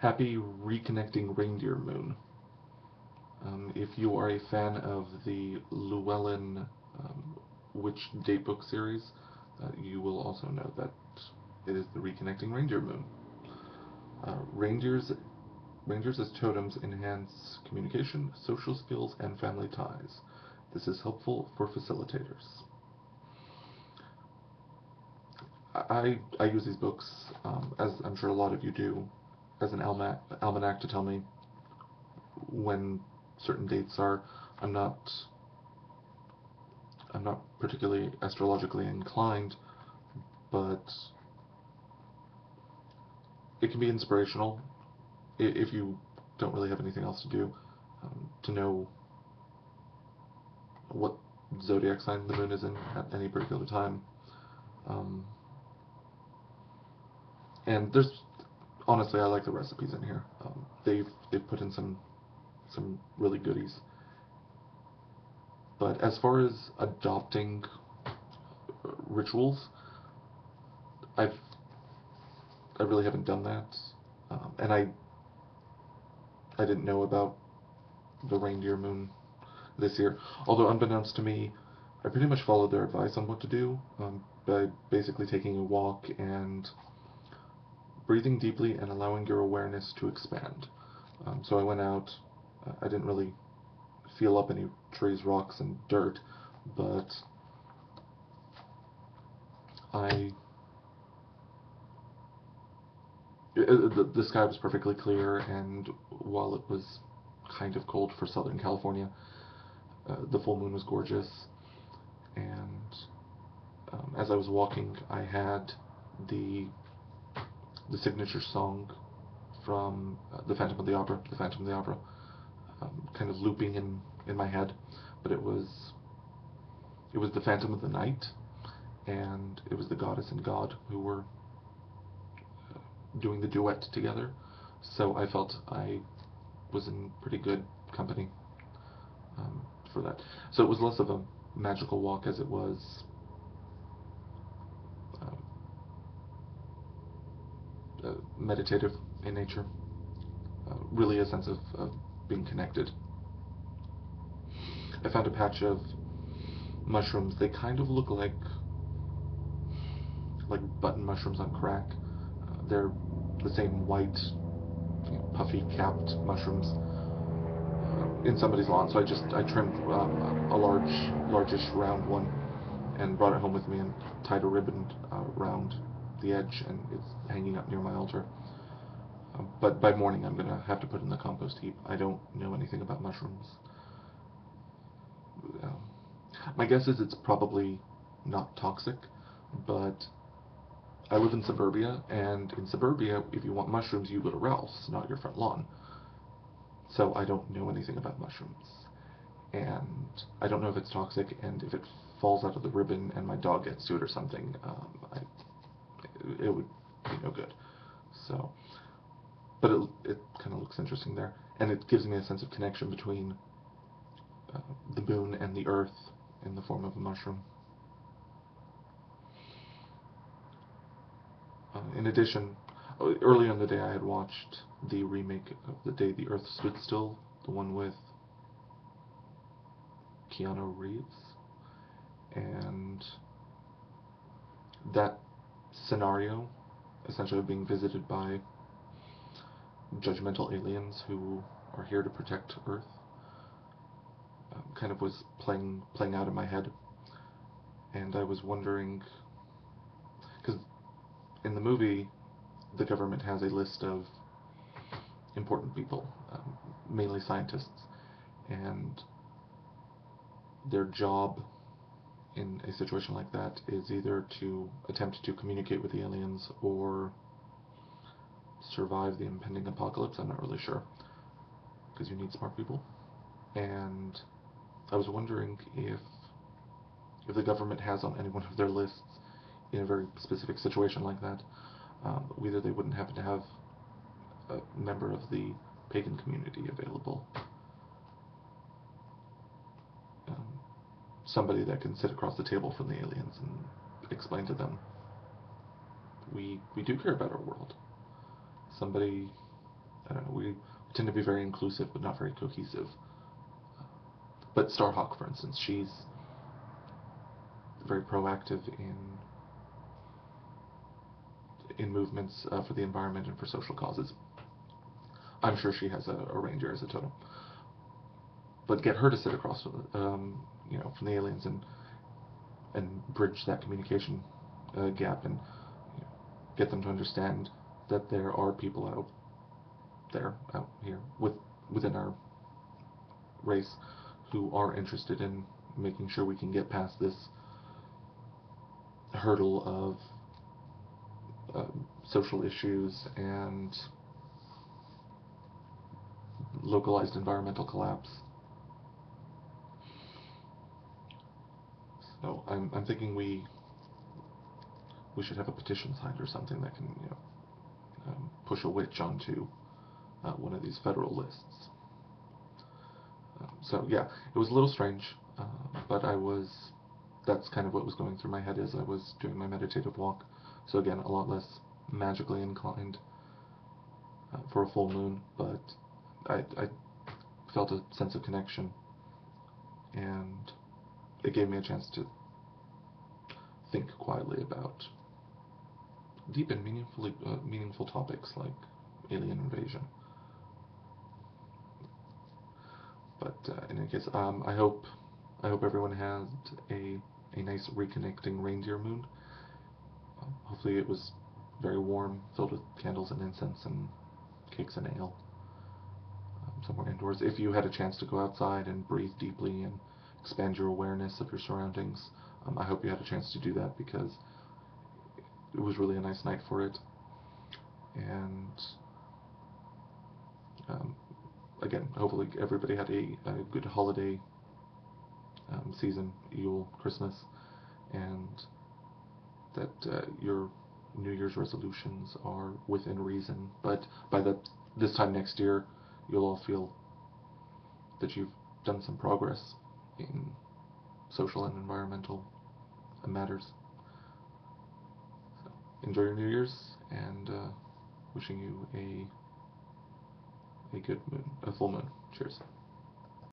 Happy Reconnecting Reindeer Moon. If you are a fan of the Llewellyn Witch Datebook series, you will also know that it is the Reconnecting Reindeer Moon. Uh, reindeers, reindeers as totems enhance communication, social skills, and family ties. This is helpful for facilitators. I use these books, as I'm sure a lot of you do, as an almanac to tell me when certain dates are. I'm not I'm not particularly astrologically inclined, but it can be inspirational if you don't really have anything else to do, to know what zodiac sign the moon is in at any particular time. Um, and there's honestly, I like the recipes in here. They've put in some really goodies. But as far as adopting rituals, I've I really haven't done that, and I didn't know about the reindeer moon this year. Although unbeknownst to me, I pretty much followed their advice on what to do, by basically taking a walk and breathing deeply and allowing your awareness to expand. So I went out. I didn't really feel up any trees, rocks, and dirt, but I the sky was perfectly clear, and while it was kind of cold for Southern California, the full moon was gorgeous. And as I was walking, I had the the signature song from the Phantom of the Opera, kind of looping in my head. But it was the Phantom of the Night, and it was the goddess and god who were doing the duet together. So I felt I was in pretty good company, um, for that. So it was less of a magical walk as it was uh, meditative in nature. Really a sense of being connected. I found a patch of mushrooms. They kind of look like button mushrooms on crack. They're the same white, puffy capped mushrooms in somebody's lawn. So I trimmed a largish round one and brought it home with me and tied a ribbon around the edge, and it's hanging up near my altar. But by morning, I'm gonna have to put it in the compost heap. I don't know anything about mushrooms. Um, my guess is it's probably not toxic, but I live in suburbia, and in suburbia, if you want mushrooms, you go to Ralph's, not your front lawn. So I don't know anything about mushrooms. And I don't know if it's toxic, and if it falls out of the ribbon and my dog gets to it or something, it would be no good. So, but it kind of looks interesting there, and it gives me a sense of connection between uh, the moon and the earth in the form of a mushroom. In addition, earlier in the day I had watched the remake of The Day the Earth Stood Still, the one with Keanu Reeves, and that scenario, essentially being visited by judgmental aliens who are here to protect Earth, kind of was playing out in my head, and I was wondering, because in the movie, the government has a list of important people, mainly scientists, and their job in a situation like that is either to attempt to communicate with the aliens or survive the impending apocalypse. I'm not really sure, because you need smart people. And I was wondering if the government has on any one of their lists in a very specific situation like that, whether they wouldn't happen to have a member of the pagan community available, um, somebody that can sit across the table from the aliens and explain to them, we do care about our world. Somebody I don't know, we tend to be very inclusive but not very cohesive. But Starhawk, for instance, she's very proactive in movements for the environment and for social causes. I'm sure she has a reindeer as a totem. But get her to sit across, from the aliens and bridge that communication gap, and get them to understand that there are people out here within our race who are interested in making sure we can get past this hurdle of social issues and localized environmental collapse. So I'm thinking we should have a petition signed or something that can push a witch onto one of these federal lists. So yeah, it was a little strange, but that's kind of what was going through my head as I was doing my meditative walk. So again, a lot less magically inclined for a full moon, but I felt a sense of connection, and it gave me a chance to think quietly about deep and meaningful topics like alien invasion. But in any case, I hope everyone had a nice reconnecting reindeer moon. Hopefully, it was very warm, filled with candles and incense and cakes and ale. Somewhere indoors. If you had a chance to go outside and breathe deeply and expand your awareness of your surroundings, I hope you had a chance to do that, because it was really a nice night for it. And again, hopefully everybody had a good holiday season, Yule, Christmas, and that your New Year's resolutions are within reason. But by this time next year, you'll all feel that you've done some progress in social and environmental matters. So enjoy your New Year's, and wishing you a good moon, a full moon. Cheers.